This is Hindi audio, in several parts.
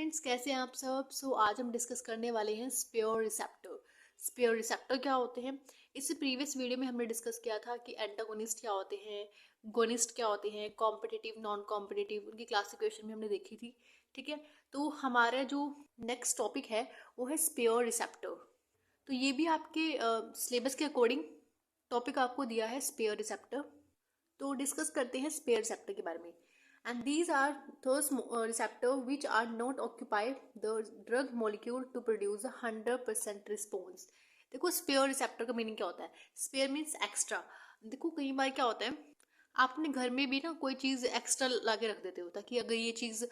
फ्रेंड्स, कैसे हैं आप सब। आज हम डिस्कस करने वाले हैं स्पेयर रिसेप्टर। स्पेयर रिसेप्टर क्या होते हैं। इससे प्रीवियस वीडियो में हमने डिस्कस किया था कि एंटागोनिस्ट क्या होते हैं, गोनिस्ट क्या होते हैं, कॉम्पिटिटिव नॉन कॉम्पिटिटिव, उनकी क्लासिफिकेशन भी हमने देखी थी। ठीक है, तो हमारा जो नेक्स्ट टॉपिक है वो है स्पेयर रिसेप्टर। तो ये भी आपके सिलेबस के अकॉर्डिंग टॉपिक आपको दिया है स्पेयर रिसेप्टर। तो डिस्कस करते हैं स्पेयर रिसेप्टर के बारे में। And these are those receptors which are not occupy the drug molecule to produce a 100% response। देखो स्पेयर रिसेप्टर का मीनिंग क्या होता है। Spare means extra. देखो कई बार क्या होता है, आप अपने घर में भी ना कोई चीज़ एक्स्ट्रा ला के रख देते हो ताकि अगर ये चीज़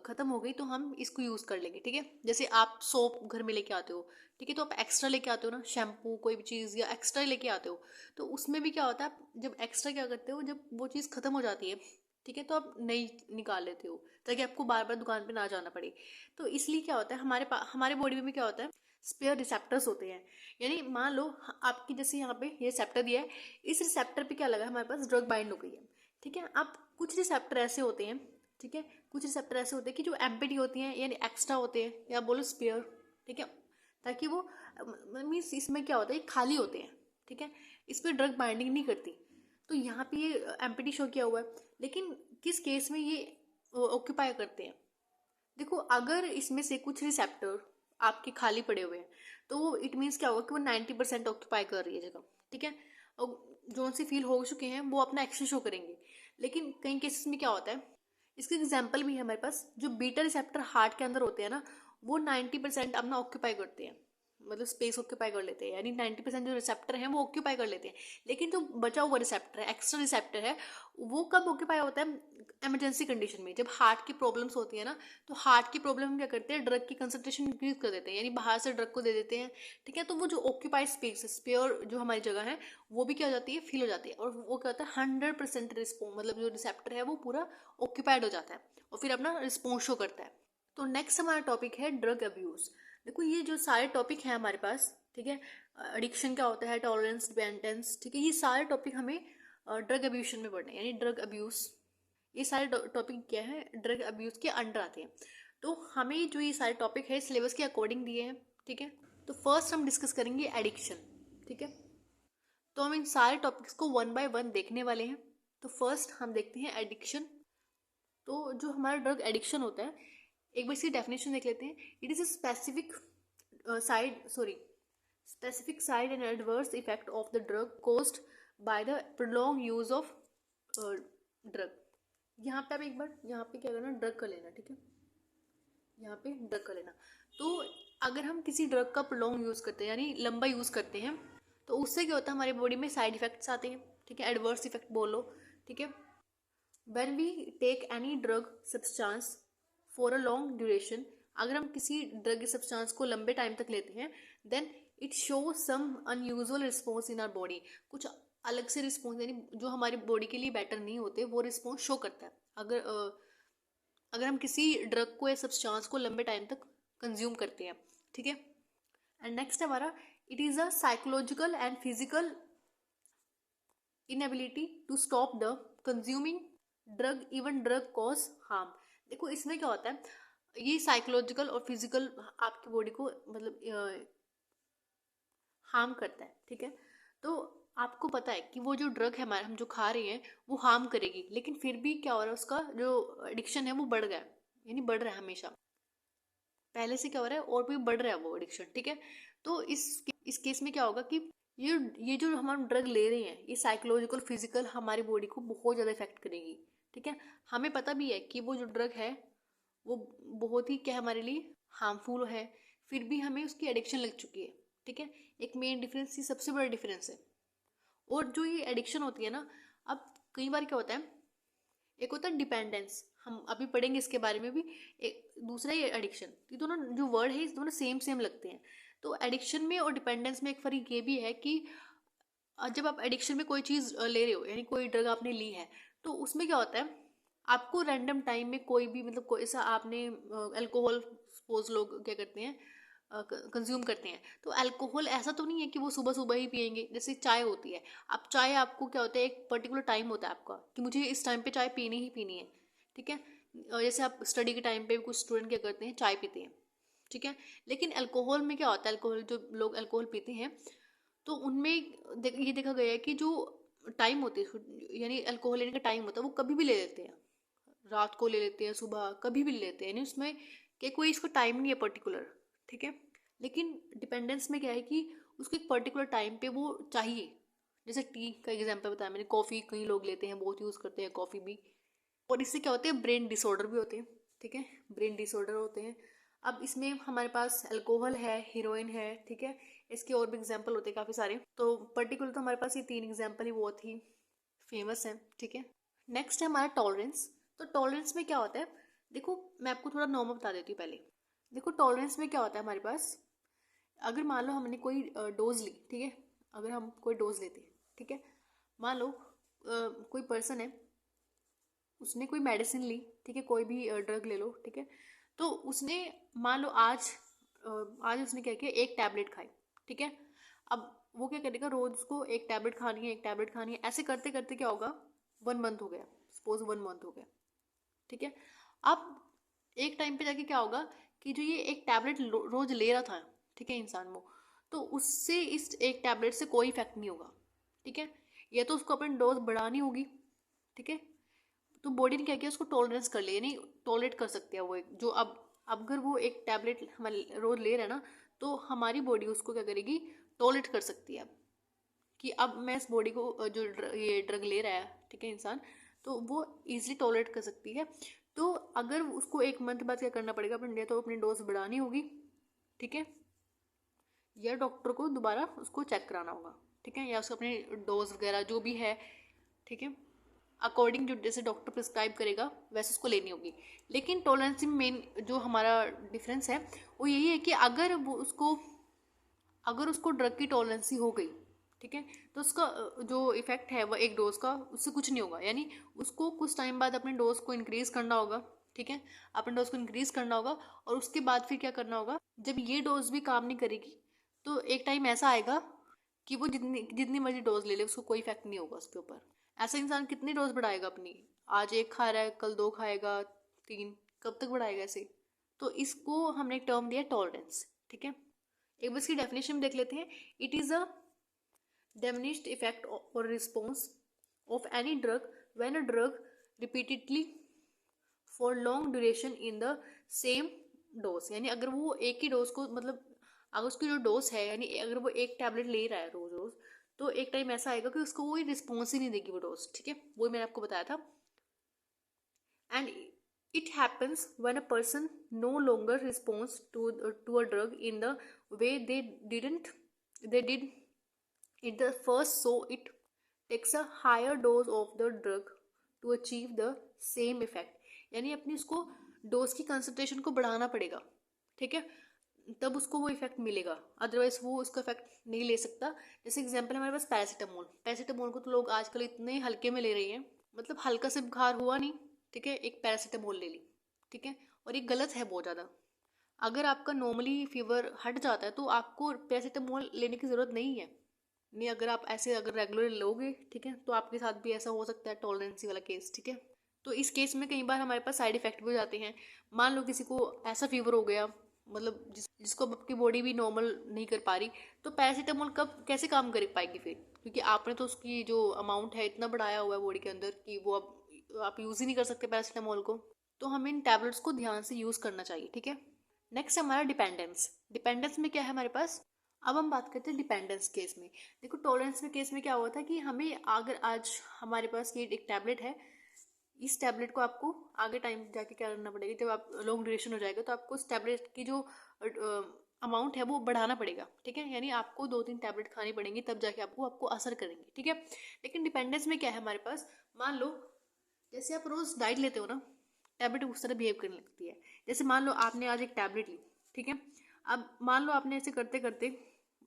ख़त्म हो गई तो हम इसको यूज़ कर लेंगे। ठीक है, जैसे आप सोप घर में लेके आते हो, ठीक है, तो आप एक्स्ट्रा लेके आते हो ना, शैम्पू कोई भी चीज़ या एक्स्ट्रा लेके आते हो। तो उसमें भी क्या होता है, आप जब एक्स्ट्रा क्या करते हो, जब वो चीज़ ख़त्म हो जाती है, ठीक है, तो आप नई निकाल लेते हो ताकि आपको बार बार दुकान पे ना जाना पड़े। तो इसलिए क्या होता है, हमारे बॉडी में भी क्या होता है, स्पेयर रिसेप्टर्स होते हैं। यानी मान लो आपकी जैसे यहाँ पे ये रिसेप्टर दिया है, इस रिसेप्टर पे क्या लगा है, हमारे पास ड्रग बाइंड हो गई है। ठीक है, अब कुछ रिसेप्टर ऐसे होते हैं, ठीक है, कुछ रिसेप्टर ऐसे होते हैं कि जो एम्प्टी होती हैं यानी एक्स्ट्रा होते हैं, या बोलो स्पेयर। ठीक है, ताकि वो मीन्स इसमें क्या होता है, खाली होते हैं। ठीक है, इस पर ड्रग बाइंडिंग नहीं करती। तो यहाँ पे ये एम्प्टी शो किया हुआ है, लेकिन किस केस में ये ऑक्यूपाई करते हैं। देखो अगर इसमें से कुछ रिसेप्टर आपके खाली पड़े हुए हैं तो इट मीन्स क्या होगा कि वो 90% ऑक्यूपाई कर रही है जगह। ठीक है, और जो उनसे फील हो चुके हैं वो अपना एक्शन शो करेंगे। लेकिन कई केसेस में क्या होता है, इसके एग्जाम्पल भी है हमारे पास, जो बीटा रिसेप्टर हार्ट के अंदर होते हैं ना, वो 90% अपना ऑक्यूपाई करते हैं, मतलब स्पेस ऑक्यूपाई कर लेते हैं, यानी 90% जो रिसेप्टर हैं वो ऑक्यूपाई कर लेते हैं। लेकिन जो बचा हुआ रिसेप्टर है, एक्स्ट्रा रिसेप्टर है, वो कब ऑक्यूपाई होता है, इमरजेंसी कंडीशन में, जब हार्ट की प्रॉब्लम्स होती है ना, तो हार्ट की प्रॉब्लम में क्या करते हैं, ड्रग की कंसंट्रेशन इंक्रीज कर देते हैं, यानी बाहर से ड्रग को दे देते हैं। ठीक है, तो वो जो ऑक्यूपाइड स्पेस, स्पेयर जो हमारी जगह है, वो भी क्या हो जाती है, फिल हो जाती है, और वो क्या होता है 100% रिस्पॉन्स, मतलब जो रिसेप्टर है वो पूरा ऑक्यूपाइड हो जाता है और फिर अपना रिस्पॉन्स शो करता है। तो नेक्स्ट हमारा टॉपिक है ड्रग अब्यूज। देखो ये जो सारे टॉपिक हैं हमारे पास, ठीक है, एडिक्शन क्या होता है, टॉलरेंस, डिपेंडेंस, ठीक है, ये सारे टॉपिक हमें ड्रग अब्यूशन में पढ़ने हैं, यानी ड्रग अब्यूज। ये सारे टॉपिक क्या है, ड्रग अब्यूज के अंडर आते हैं। तो हमें जो ये सारे टॉपिक है सिलेबस के अकॉर्डिंग दिए हैं। ठीक है, तो फर्स्ट हम डिस्कस करेंगे एडिक्शन। ठीक है, तो हम इन सारे टॉपिक्स को वन बाय वन देखने वाले हैं। तो फर्स्ट हम देखते हैं एडिक्शन। तो जो हमारा ड्रग एडिक्शन होता है, एक बार इसकी डेफिनेशन देख लेते हैं। It is a specific side and adverse effect of the drug caused by the prolong use of drug. यहाँ पे आप एक बार यहाँ पे क्या करना, ड्रग का लेना। ठीक है, यहाँ पे ड्रग का लेना। तो अगर हम किसी ड्रग का प्रोलॉन्ग यूज करते हैं, यानी लंबा यूज करते हैं, तो उससे क्या होता है, हमारी बॉडी में साइड इफेक्ट्स आते हैं। ठीक है, एडवर्स इफेक्ट बोलो। ठीक है, when we take any drug substance for a long duration, अगर हम किसी ड्रग सब्सटेंस को लंबे टाइम तक लेते हैं, then it show some unusual response in our body. कुछ अलग से रिस्पॉन्स, यानी जो हमारी बॉडी के लिए बेटर नहीं होते, वो रिस्पॉन्स शो करता है अगर हम किसी ड्रग को या सब्सटेंस को लंबे टाइम तक कंज्यूम करते हैं। ठीक है, एंड नेक्स्ट हमारा, it is a psychological and physical inability to stop the consuming drug, even drug cause harm. देखो इसमें क्या होता है, ये साइकोलॉजिकल और फिजिकल आपकी बॉडी को मतलब हार्म करता है। ठीक है, तो आपको पता है कि वो जो ड्रग है हमारे, हम जो खा रहे हैं वो हार्म करेगी, लेकिन फिर भी क्या हो रहा है, उसका जो एडिक्शन है वो बढ़ गया, यानी बढ़ रहा है हमेशा। पहले से क्या हो रहा है और भी बढ़ रहा है वो एडिक्शन। ठीक है, तो इस केस में क्या होगा कि ये जो हम ड्रग ले रहे हैं, ये साइकोलॉजिकल फिजिकल हमारी बॉडी को बहुत ज़्यादा इफेक्ट करेगी। ठीक है, हमें पता भी है कि वो जो ड्रग है वो बहुत ही क्या हमारे लिए हार्मफुल है, फिर भी हमें उसकी एडिक्शन लग चुकी है। ठीक है, एक मेन डिफरेंस, ये सबसे बड़ा डिफरेंस है। और जो ये एडिक्शन होती है ना, अब कई बार क्या होता है, एक होता है डिपेंडेंस, हम अभी पढ़ेंगे इसके बारे में भी। एक दूसरा ही एडिक्शन, ये दोनों जो वर्ड है, इस दोनों सेम सेम लगते हैं। तो एडिक्शन में और डिपेंडेंस में एक फ़र्क ये भी है कि जब आप एडिक्शन में कोई चीज़ ले रहे हो, यानी कोई ड्रग आपने ली है, तो उसमें क्या होता है, आपको रैंडम टाइम में कोई भी, मतलब कोई ऐसा आपने अल्कोहल, सपोज लोग क्या करते हैं, कंज्यूम करते हैं, तो अल्कोहल ऐसा तो नहीं है कि वो सुबह सुबह ही पियेंगे, जैसे चाय होती है। अब चाय आपको क्या होता है, एक पर्टिकुलर टाइम होता है आपका कि मुझे इस टाइम पे चाय पीनी ही पीनी है। ठीक है, जैसे आप स्टडी के टाइम पे कुछ स्टूडेंट क्या करते हैं, चाय पीते हैं, ठीक है। लेकिन अल्कोहल में क्या होता है, अल्कोहल जो लोग अल्कोहल पीते हैं तो उनमें ये देखा गया है कि जो टाइम होती है, यानी अल्कोहल लेने का टाइम होता है, वो कभी भी ले लेते हैं, रात को ले लेते हैं, सुबह कभी भी ले लेते हैं, यानी उसमें कि कोई इसका टाइम नहीं है पर्टिकुलर, ठीक है। लेकिन डिपेंडेंस में क्या है कि उसको एक पर्टिकुलर टाइम पे वो चाहिए। जैसे टी का एग्जांपल बताया मैंने, कॉफ़ी कई लोग लेते हैं, बहुत यूज़ करते हैं कॉफ़ी भी, और इससे क्या होते हैं, ब्रेन डिसऑर्डर भी होते हैं, ठीक है, ब्रेन डिसऑर्डर होते हैं। अब इसमें हमारे पास अल्कोहल है, हीरोइन है, ठीक है, इसके और भी एग्जांपल होते हैं काफ़ी सारे, तो पर्टिकुलर तो हमारे पास ये 3 एग्जांपल ही बहुत ही फेमस हैं, ठीक है। नेक्स्ट है हमारा टॉलरेंस। तो टॉलरेंस में क्या होता है, देखो मैं आपको थोड़ा नॉर्मल बता देती हूँ पहले। देखो टॉलरेंस में क्या होता है हमारे पास, अगर मान लो हमने कोई डोज ली, ठीक है, अगर हम कोई डोज लेते हैं, ठीक है, मान लो कोई पर्सन है, उसने कोई मेडिसिन ली, ठीक है, कोई भी ड्रग ले लो, ठीक है, तो उसने मान लो आज उसने क्या किया, एक टैबलेट खाई, ठीक है। अब वो क्या करेगा, रोज उसको एक टैबलेट खानी है, एक टैबलेट खानी है, ऐसे करते करते क्या होगा, 1 मंथ हो गया, सपोज 1 मंथ हो गया, ठीक है। अब एक टाइम पे जाके क्या होगा कि जो ये एक टैबलेट रोज ले रहा था, ठीक है, इंसान वो, तो उससे इस एक टैबलेट से कोई इफेक्ट नहीं होगा, ठीक है। या तो उसको अपनी डोज बढ़ानी होगी, ठीक है, तो बॉडी ने क्या किया, उसको टॉलरेंस कर लिया, नहीं टॉलरेट कर सकते हैं वो एक जो अब अगर वो एक टैबलेट हमारे रोज ले रहा है ना, तो हमारी बॉडी उसको क्या करेगी, टॉलरेट कर सकती है अब, कि अब मैं इस बॉडी को जो ये ड्रग ले रहा है, ठीक है, इंसान, तो वो इजीली टॉलरेट कर सकती है। तो अगर उसको 1 मंथ बाद क्या करना पड़ेगा, अपने तो अपनी डोज बढ़ानी होगी, ठीक है, या डॉक्टर को दोबारा उसको चेक कराना होगा, ठीक है, या उसको अपनी डोज वगैरह जो भी है, ठीक है, अकॉर्डिंग जो जैसे डॉक्टर प्रिस्क्राइब करेगा वैसे उसको लेनी होगी। लेकिन टॉलरेंस में मेन जो हमारा डिफरेंस है वो यही है कि अगर उसको ड्रग की टॉलरेंसी हो गई, ठीक है, तो उसका जो इफेक्ट है वो एक डोज का उससे कुछ नहीं होगा, यानी उसको कुछ टाइम बाद अपने डोज को इंक्रीज करना होगा, ठीक है, अपने डोज को इंक्रीज करना होगा, और उसके बाद फिर क्या करना होगा, जब ये डोज भी काम नहीं करेगी तो एक टाइम ऐसा आएगा कि वो जितनी जितनी मर्जी डोज ले ले उसको कोई इफेक्ट नहीं होगा उसके ऊपर। ऐसा इंसान कितनी डोज बढ़ाएगा अपनी, आज एक खा रहा है, कल 2 खाएगा, 3, कब तक बढ़ाएगा ऐसे। तो इसको हमने एक टर्म दिया टॉलरेंस, ठीक है। एक बार इसकी डेफिनेशन देख लेते हैं। It is a diminished effect or response of any drug when a drug repeatedly for long duration in the same dose, यानी अगर वो एक ही डोज को मतलब अगर उसकी जो डोज है, यानी अगर वो एक टैबलेट ले रहा है रोज रोज, तो एक टाइम ऐसा आएगा कि उसको कोई रिस्पॉन्स ही नहीं देगी वो डोज, ठीक है, वही मैंने आपको बताया था। And it happens when a person no longer responds to a drug in the way they did it the first, so it takes a higher dose of the drug to achieve the same effect, यानी अपनी उसको डोज की कंसंट्रेशन को बढ़ाना पड़ेगा, ठीक है, तब उसको वो इफेक्ट मिलेगा, अदरवाइज वो उसका इफेक्ट नहीं ले सकता। जैसे एग्जांपल हमारे पास पैरासीटामोल, पैरासीटामोल को तो लोग आजकल इतने हल्के में ले रहे हैं, मतलब हल्का से बुखार हुआ नहीं, ठीक है, एक पैरासीटामोल ले ली, ठीक है, और ये गलत है बहुत ज़्यादा। अगर आपका नॉर्मली फीवर हट जाता है तो आपको पैरासीटामोल लेने की ज़रूरत नहीं है, नहीं, अगर आप ऐसे अगर रेगुलर लोगे, ठीक है, तो आपके साथ भी ऐसा हो सकता है टॉलरेंसी वाला केस, ठीक है। तो इस केस में कई बार हमारे पास साइड इफेक्ट भी हो जाते हैं। मान लो किसी को ऐसा फीवर हो गया, मतलब जिसको आपकी बॉडी भी नॉर्मल नहीं कर पा रही, तो पैरासीटामोल कब कैसे काम कर पाएगी फिर, क्योंकि आपने तो उसकी जो अमाउंट है इतना बढ़ाया हुआ है बॉडी के अंदर कि वो अब आप यूज़ ही नहीं कर सकते पैरासीटामोल को। तो हमें इन टैबलेट्स को ध्यान से यूज़ करना चाहिए, ठीक है। नेक्स्ट हमारा डिपेंडेंस। डिपेंडेंस में क्या है हमारे पास, अब हम बात करते हैं डिपेंडेंस केस में। देखो टॉलरेंस में केस में क्या हुआ था कि हमें अगर आज हमारे पास ये एक टैबलेट है, इस टैबलेट को आपको आगे टाइम जाके क्या करना पड़ेगा, जब आप लॉन्ग ड्यूरेशन हो जाएगा तो आपको उस टैबलेट की जो अमाउंट है वो बढ़ाना पड़ेगा, ठीक है, यानी आपको 2-3 टैबलेट खानी पड़ेंगी तब जाके आपको असर करेंगे, ठीक है। लेकिन डिपेंडेंस में क्या है हमारे पास, मान लो जैसे आप रोज डाइट लेते हो ना, टैबलेट उस तरह बिहेव करने लगती है। जैसे मान लो आपने आज एक टैबलेट ली, ठीक है, अब मान लो आपने ऐसे करते करते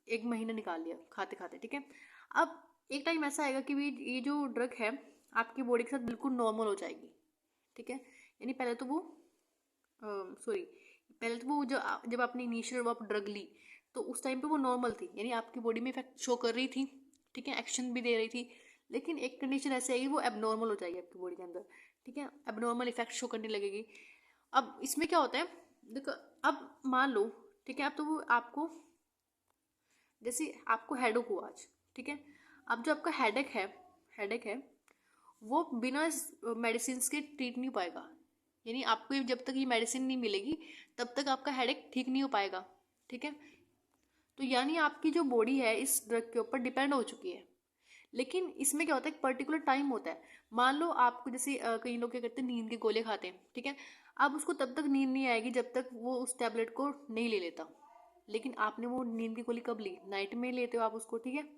1 महीना निकाल लिया खाते खाते, ठीक है, अब एक टाइम ऐसा आएगा कि ये जो ड्रग है आपकी बॉडी के साथ बिल्कुल नॉर्मल हो जाएगी, ठीक है, यानी पहले तो वो जब आपने इनिशियल वो आप ड्रग ली तो उस टाइम पे वो नॉर्मल थी, यानी आपकी बॉडी में इफेक्ट शो कर रही थी, ठीक है, एक्शन भी दे रही थी। लेकिन एक कंडीशन ऐसे आएगी वो एबनॉर्मल हो जाएगी आपकी बॉडी के अंदर, ठीक है, एबनॉर्मल इफेक्ट शो करने लगेगी। अब इसमें क्या होता है, देखो अब मान लो, ठीक है, अब तो वो आपको, जैसे आपको हेडेक हुआ आज, ठीक है, अब जो आपका हेडेक है वो बिना मेडिसिन के ट्रीट नहीं हो पाएगा। यानी आपको जब तक ये मेडिसिन नहीं मिलेगी तब तक आपका हेडेक ठीक नहीं हो पाएगा। ठीक है, तो यानी आपकी जो बॉडी है इस ड्रग के ऊपर डिपेंड हो चुकी है। लेकिन इसमें क्या होता है, एक पर्टिकुलर टाइम होता है। मान लो आपको जैसे कई लोग क्या करते हैं, नींद के गोले खाते हैं, ठीक है, अब उसको तब तक नींद नहीं आएगी जब तक वो उस टैबलेट को नहीं ले लेता। लेकिन आपने वो नींद की गोली कब ली, नाइट में लेते हो आप उसको, ठीक है,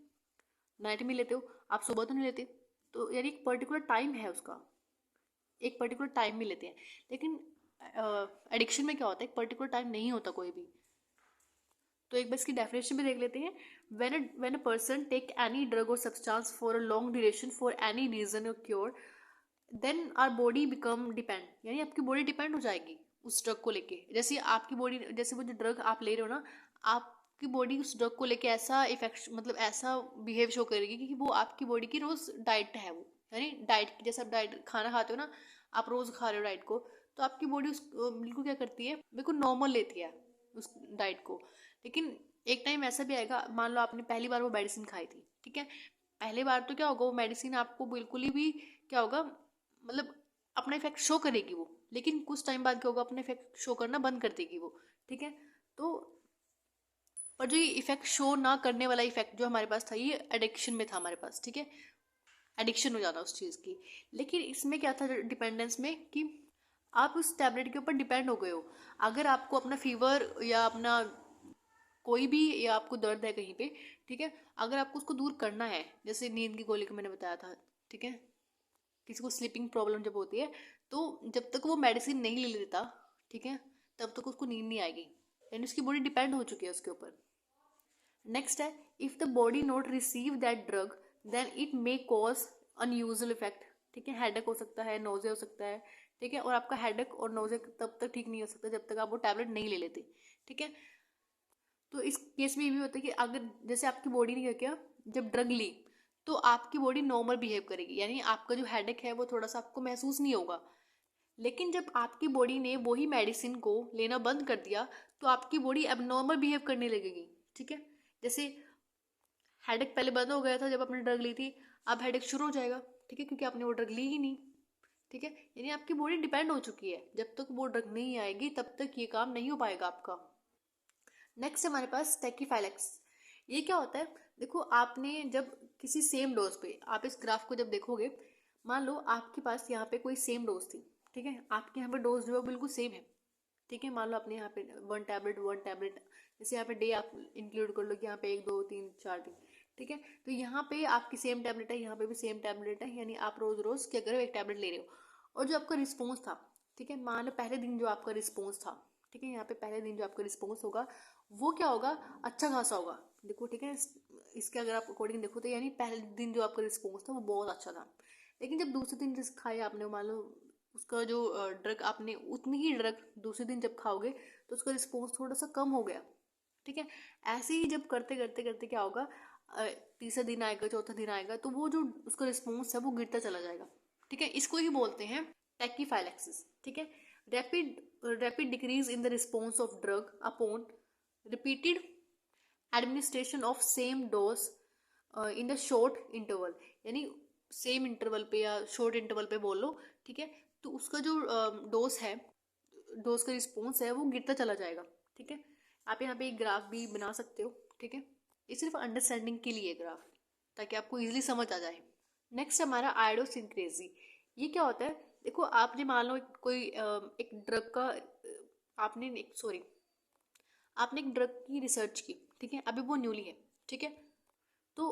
नाइट में लेते हो आप, सुबह तो नहीं लेते। तो यानी एक पर्टिकुलर टाइम है उसका, एक पर्टिकुलर टाइम में लेते हैं। लेकिन एडिक्शन में क्या होता है, एक पर्टिकुलर टाइम नहीं होता कोई भी। तो एक बार इसकी डेफिनेशन भी देख लेते हैं। When a person take any drug और substance for a long duration for any reason और cure, then our body become depend, यानी आपकी बॉडी डिपेंड हो जाएगी उस ड्रग को लेके। जैसे आपकी बॉडी, जैसे वो जो ड्रग आप ले रहे हो ना, आपकी बॉडी उस ड्रग को लेके ऐसा इफेक्ट, मतलब ऐसा बिहेव शो करेगी कि वो आपकी बॉडी की रोज डाइट है वो, यानी डाइट जैसे आप डाइट खाना खाते हो ना, आप रोज खा रहे हो डाइट को, तो आपकी बॉडी उस बिल्कुल क्या करती है, बिल्कुल नॉर्मल लेती है उस डाइट को। लेकिन एक टाइम ऐसा भी आएगा, मान लो आपने पहली बार वो मेडिसिन खाई थी, ठीक है, पहली बार तो क्या होगा, वो मेडिसिन आपको बिल्कुल ही भी क्या होगा, मतलब अपना इफेक्ट शो करेगी वो, लेकिन कुछ टाइम बाद क्या होगा, अपना इफेक्ट शो करना बंद कर देगी वो। ठीक है, तो पर जो ये इफेक्ट शो ना करने वाला इफेक्ट जो हमारे पास था, ये एडिक्शन में था हमारे पास। ठीक है, एडिक्शन हो जाता उस चीज़ की। लेकिन इसमें क्या था डिपेंडेंस में, कि आप उस टैबलेट के ऊपर डिपेंड हो गए हो। अगर आपको अपना फीवर या अपना कोई भी, या आपको दर्द है कहीं पे, ठीक है, अगर आपको उसको दूर करना है, जैसे नींद की गोली का मैंने बताया था, ठीक है, किसी को स्लीपिंग प्रॉब्लम जब होती है, तो जब तक वो मेडिसिन नहीं ले लेता, ठीक है, तब तक उसको नींद नहीं आएगी, यानी उसकी बॉडी डिपेंड हो चुकी है उसके ऊपर। नेक्स्ट है, if the body not receive that drug then it may cause unusual effect. ठीक है, हेडेक हो सकता है, नोजे हो सकता है, ठीक है, और आपका हेडेक और नोजे तब तक ठीक नहीं हो सकता जब तक आप वो टैबलेट नहीं ले लेते। ठीक है, तो इस केस में ये भी होता है कि अगर जैसे आपकी बॉडी ने क्या किया, जब ड्रग ली तो आपकी बॉडी नॉर्मल बिहेव करेगी, यानी आपका जो हेडेक है वो थोड़ा सा आपको महसूस नहीं होगा। लेकिन जब आपकी बॉडी ने वही मेडिसिन को लेना बंद कर दिया तो आपकी बॉडी एबनॉर्मल बिहेव करने लगेगी। ठीक है, जैसे हेडेक पहले बंद हो गया था जब आपने ड्रग ली थी, अब हेडेक शुरू हो जाएगा। ठीक है, क्योंकि आपने वो ड्रग ली ही नहीं। ठीक है, यानी आपकी बॉडी डिपेंड हो चुकी है, जब तक वो ड्रग नहीं आएगी तब तक ये काम नहीं हो पाएगा आपका। नेक्स्ट हमारे पास टेकीफाइलैक्स। ये क्या होता है, देखो आपने जब किसी सेम डोज पे, आप इस ग्राफ को जब देखोगे, मान लो आपके पास यहाँ पे कोई सेम डोज थी, ठीक है, आपके यहाँ पे डोज जो है बिल्कुल सेम है। ठीक है, मान लो आपने यहाँ पे 1 टैबलेट, जैसे यहाँ पे डे आप इंक्लूड कर लो कि यहाँ पे 1 2 3 4 दिन। ठीक है, तो यहाँ पे आपकी सेम टैबलेट है, यहाँ पे भी सेम टैबलेट है, यानी आप रोज रोज क्या करो, एक टैबलेट ले रहे हो। और जो आपका रिस्पॉन्स था, ठीक है, मान लो पहले दिन जो आपका रिस्पॉन्स था, ठीक है, यहाँ पे पहले दिन जो आपका रिस्पॉन्स होगा वो क्या होगा, अच्छा खासा होगा। देखो, ठीक है, इसके अगर आप अकॉर्डिंग देखो तो यानी पहले दिन जो आपका रिस्पॉन्स था वो बहुत अच्छा था। लेकिन जब दूसरे दिन जिस खाया आपने, मान लो उसका जो ड्रग आपने, उतनी ही ड्रग दूसरे दिन जब खाओगे तो उसका रिस्पॉन्स थोड़ा सा कम हो गया। ठीक है, ऐसे ही जब करते करते करते क्या होगा, तीसरा दिन आएगा, चौथा दिन आएगा, तो वो जो उसका रिस्पॉन्स है वो गिरता चला जाएगा। ठीक है, इसको ही बोलते हैं टैकीफाइलैक्सिस। ठीक है, rapid decrease in the response of drug upon repeated administration of same dose in the short interval, यानी सेम इंटरवल पे या शॉर्ट इंटरवल पे बोल लो। ठीक है, तो उसका जो डोज है, डोज का रिस्पॉन्स है वो गिरता चला जाएगा। ठीक है, आप यहाँ पे एक ग्राफ भी बना सकते हो। ठीक है, ये सिर्फ अंडरस्टैंडिंग के लिए ग्राफ, ताकि आपको इजीली समझ आ जाए। नेक्स्ट हमारा आयोडोसिंक्रेसी। ये क्या होता है, देखो आपने मान लो कोई एक ड्रग का आपने एक ड्रग की रिसर्च की, ठीक है, अभी वो न्यूली है। ठीक है, तो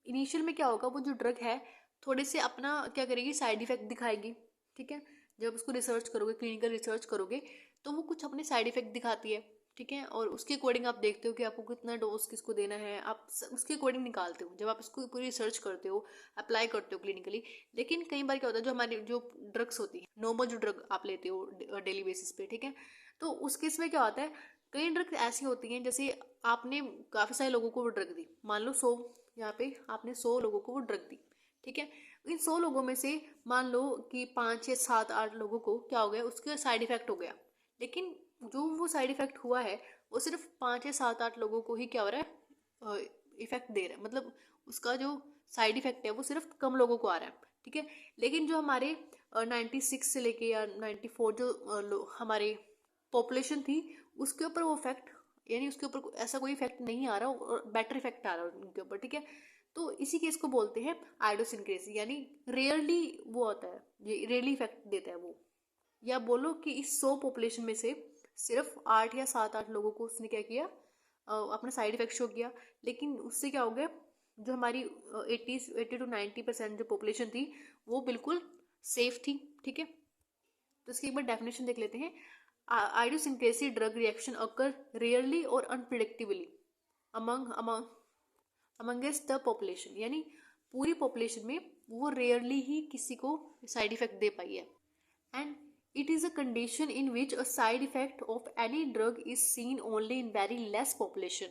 इनिशियल में क्या होगा, वो जो ड्रग है थोड़े से अपना क्या करेगी, साइड इफेक्ट दिखाएगी। ठीक है, जब उसको रिसर्च करोगे, क्लिनिकल रिसर्च करोगे, तो वो कुछ अपने साइड इफेक्ट दिखाती है। ठीक है, और उसके अकॉर्डिंग आप देखते हो कि आपको कितना डोज किसको देना है, आप उसके अकॉर्डिंग निकालते हो जब आप इसको पूरी रिसर्च करते हो, अप्लाई करते हो क्लिनिकली। लेकिन कई बार क्या होता है, जो हमारी जो ड्रग्स होती है, नॉर्मल जो ड्रग आप लेते हो डेली बेसिस पे, ठीक है, तो उस केस में क्या होता है, कई ड्रग्स ऐसी होती हैं, जैसे आपने काफ़ी सारे लोगों को वो ड्रग दी, मान लो 100, यहाँ पे आपने 100 लोगों को वो ड्रग दी। ठीक है, इन 100 लोगों में से मान लो कि 5 या 7 8 लोगों को क्या हो गया, उसका साइड इफेक्ट हो गया, लेकिन जो वो साइड इफेक्ट हुआ है वो सिर्फ 5 या 7 8 लोगों को ही क्या हो रहा है, इफेक्ट दे रहा है, मतलब उसका जो साइड इफेक्ट है वो सिर्फ कम लोगों को आ रहा है, ठीक है। लेकिन जो हमारे 96 से लेके या 94 जो हमारे पॉपुलेशन थी, उसके ऊपर वो इफेक्ट, यानी उसके ऊपर ऐसा कोई इफेक्ट नहीं आ रहा और बेटर इफेक्ट आ रहा है उनके ऊपर, ठीक है। तो इसी केस को बोलते हैं आइडोसिनक्रेसी, यानी रेयरली वो होता है, ये रेयरली इफेक्ट देता है वो। या बोलो कि इस 100 पॉपुलेशन में से सिर्फ 8 या 7 8 लोगों को उसने क्या किया, अपना साइड इफेक्ट शो किया, लेकिन उससे क्या हो गया, जो हमारी 80 to 90% जो पॉपुलेशन थी वो बिल्कुल सेफ थी, ठीक है। तो इसकी एक बार डेफिनेशन देख लेते हैं। आइडोसिनक्रेसी ड्रग रिएक्शन अकर रेयरली और अनप्रिडिक्टेबली अमंगेस्ट द पॉपुलेशन, यानी पूरी पॉपुलेशन में वो रेयरली ही किसी को साइड इफेक्ट दे पाई है। And it is a condition in which a side effect of any drug is seen only in very less population,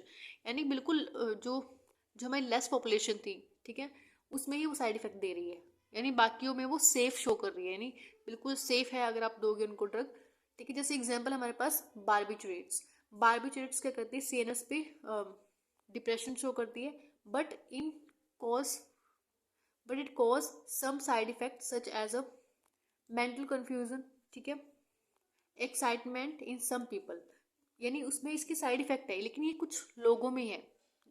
यानी बिल्कुल जो जो हमारी लेस पॉपुलेशन थी, ठीक है, उसमें ही वो साइड इफेक्ट दे रही है, यानी बाकियों में वो सेफ शो कर रही है, यानी बिल्कुल सेफ है अगर आप दोगे उनको ड्रग, ठीक है। जैसे एग्जांपल हमारे पास बारबिचुरेट्स क्या करती है, सीएनएस पे डिप्रेशन शो करती है, but cause but it cause some side effect such as a mental confusion, ठीक है, एक्साइटमेंट इन सम पीपल, यानी उसमें इसकी साइड इफेक्ट है, लेकिन ये कुछ लोगों में है,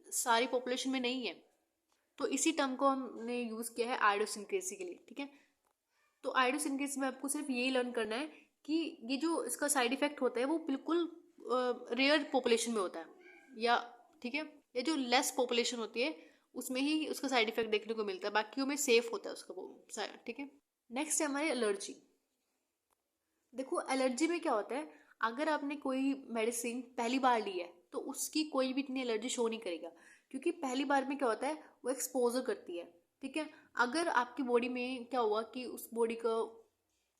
सारी पॉपुलेशन में नहीं है। तो इसी टर्म को हमने यूज किया है आइडोसिनक्रेसी के लिए, ठीक है। तो आइडोसिनक्रेसी में आपको सिर्फ यही लर्न करना है कि ये जो इसका साइड इफेक्ट होता है वो बिल्कुल रेयर पॉपुलेशन में होता है, या ठीक है, या जो लेस पॉपुलेशन होती है उसमें ही उसका साइड इफेक्ट देखने को मिलता है, बाकियों में सेफ होता है उसका वो, ठीक है। नेक्स्ट है हमारी एलर्जी। देखो एलर्जी में क्या होता है, अगर आपने कोई मेडिसिन पहली बार ली है तो उसकी कोई भी इतनी एलर्जी शो नहीं करेगा, क्योंकि पहली बार में क्या होता है वो एक्सपोजर करती है, ठीक है। अगर आपकी बॉडी में क्या हुआ कि उस बॉडी को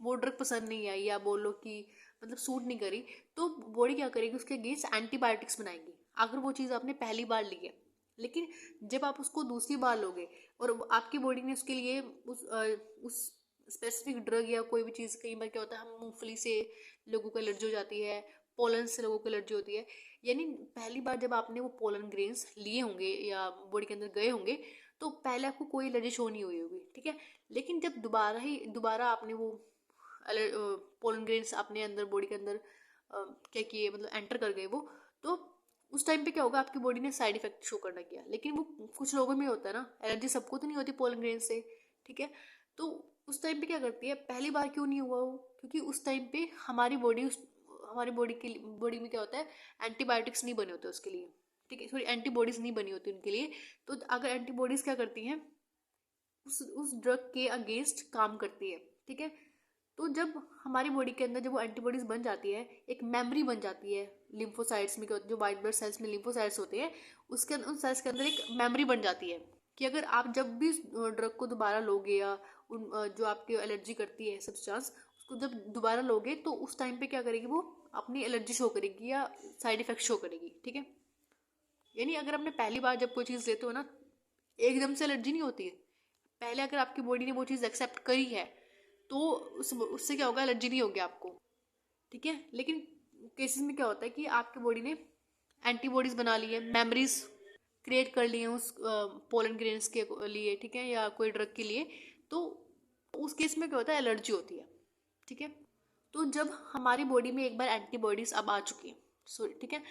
वो ड्रग पसंद नहीं आई, या बोलो कि मतलब सूट नहीं करी, तो बॉडी क्या करेगी, उसके अगेंस्ट एंटीबायोटिक्स बनाएगी, अगर वो चीज़ आपने पहली बार ली है। लेकिन जब आप उसको दूसरी बार लोगे और आपकी बॉडी ने उसके लिए उस स्पेसिफिक ड्रग या कोई भी चीज़, कई बार क्या होता है हम मूंगफली से लोगों को एलर्जी हो जाती है, पोलन से लोगों को एलर्जी होती है, यानी पहली बार जब आपने वो पोलन ग्रेन्स लिए होंगे या बॉडी के अंदर गए होंगे तो पहले आपको कोई एलर्जी शो नहीं हुई होगी, ठीक है। लेकिन जब दोबारा आपने वो पोलन ग्रेन्स अपने अंदर बॉडी के अंदर क्या किए, मतलब एंटर कर गए वो, तो उस टाइम पे क्या होगा, आपकी बॉडी ने साइड इफेक्ट शो करना किया। लेकिन वो कुछ लोगों में होता है ना, एलर्जी सबको तो नहीं होती पोलन ग्रेन से, ठीक है। तो उस टाइम पे क्या करती है, पहली बार क्यों नहीं हुआ वो, क्योंकि उस टाइम पे हमारी बॉडी में क्या होता है, एंटीबायोटिक्स नहीं बने होते उसके लिए, ठीक है, सॉरी एंटीबॉडीज नहीं बनी होती उनके लिए। तो अगर एंटीबॉडीज क्या करती हैं, उस ड्रग के अगेंस्ट काम करती है, ठीक है। तो जब हमारी बॉडी के अंदर जब वो एंटीबॉडीज बन जाती है, एक मेमोरी बन जाती है लिम्फोसाइट्स में, जो वाइट ब्लड सेल्स में लिम्फोसाइट्स होते हैं, उन सेल्स के अंदर एक मेमोरी बन जाती है कि अगर आप जब भी ड्रग को दोबारा लोगे या जो आपकी एलर्जी करती है सब्सटेंस, उसको जब दोबारा लोगे तो उस टाइम पे क्या करेगी, वो अपनी एलर्जी शो करेगी या साइड इफेक्ट शो करेगी, ठीक है। यानी अगर आपने पहली बार जब कोई चीज़ लेते हो ना, एकदम से एलर्जी नहीं होती है, पहले अगर आपकी बॉडी ने वो चीज़ एक्सेप्ट करी है तो उससे क्या होगा, एलर्जी नहीं होगी आपको, ठीक है। लेकिन केसेस में क्या होता है कि आपकी बॉडी ने एंटीबॉडीज बना ली है, मेमोरीज क्रिएट कर लिए हैं उस पोलन ग्रेन्स के लिए, ठीक है, या कोई ड्रग के लिए, तो उस केस में क्या होता है, एलर्जी होती है, ठीक है। तो जब हमारी बॉडी में एक बार एंटीबॉडीज अब आ चुकी हैं, सॉरी, ठीक है,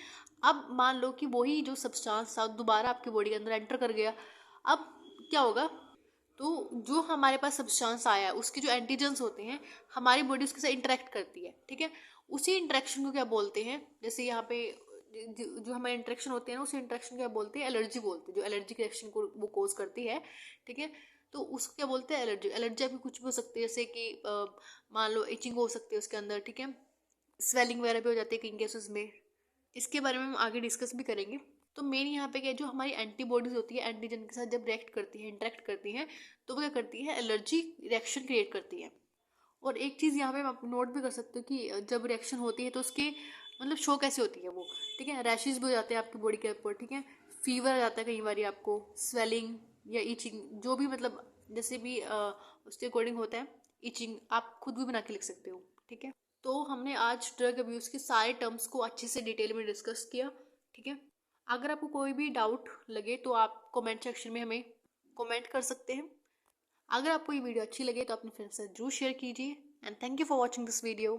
अब मान लो कि वही जो सब्सटेंस था दोबारा आपकी बॉडी के अंदर एंटर कर गया, अब क्या होगा, तो जो हमारे पास सब्सटेंस आया है उसके जो एंटीजेंस होते हैं, हमारी बॉडी उसके साथ इंटरेक्ट करती है, ठीक है। उसी इंटरेक्शन को क्या बोलते हैं, जैसे यहाँ पे जो हमारे इंटरेक्शन होते हैं ना, उसी इंटरेक्शन को क्या बोलते हैं, एलर्जी बोलते हैं, जो एलर्जी रिएक्शन को वो कोज करती है, ठीक है। तो उसको क्या बोलते हैं, एलर्जी। एलर्जी आपकी कुछ भी हो सकती है, जैसे कि मान लो इचिंग हो सकती है उसके अंदर, ठीक है, स्वेलिंग वगैरह भी हो जाती है कई केसेस में, इसके बारे में हम आगे डिस्कस भी करेंगे। तो मेन यहाँ पे क्या है, जो हमारी एंटीबॉडीज होती है एंटीजन के साथ जब रिएक्ट करती है, इंटरेक्ट करती हैं, तो वो क्या करती है, एलर्जी रिएक्शन क्रिएट करती है। और एक चीज़ यहाँ पे आप नोट भी कर सकते हो कि जब रिएक्शन होती है तो उसके मतलब शो कैसे होती है वो, ठीक है, रैशेज भी हो जाते हैं आपकी बॉडी के ऊपर, ठीक है, फीवर आ जाता है कई बार आपको, स्वेलिंग या ईचिंग, जो भी मतलब जैसे भी उसके अकॉर्डिंग होता है। इचिंग आप खुद भी बना के लिख सकते हो, ठीक है। तो हमने आज ड्रग अब्यूज़ के सारे टर्म्स को अच्छे से डिटेल में डिस्कस किया, ठीक है। अगर आपको कोई भी डाउट लगे तो आप कमेंट सेक्शन में हमें कमेंट कर सकते हैं। अगर आपको ये वीडियो अच्छी लगे तो अपने फ्रेंड्स से जरूर शेयर कीजिए। And thank you for watching this video.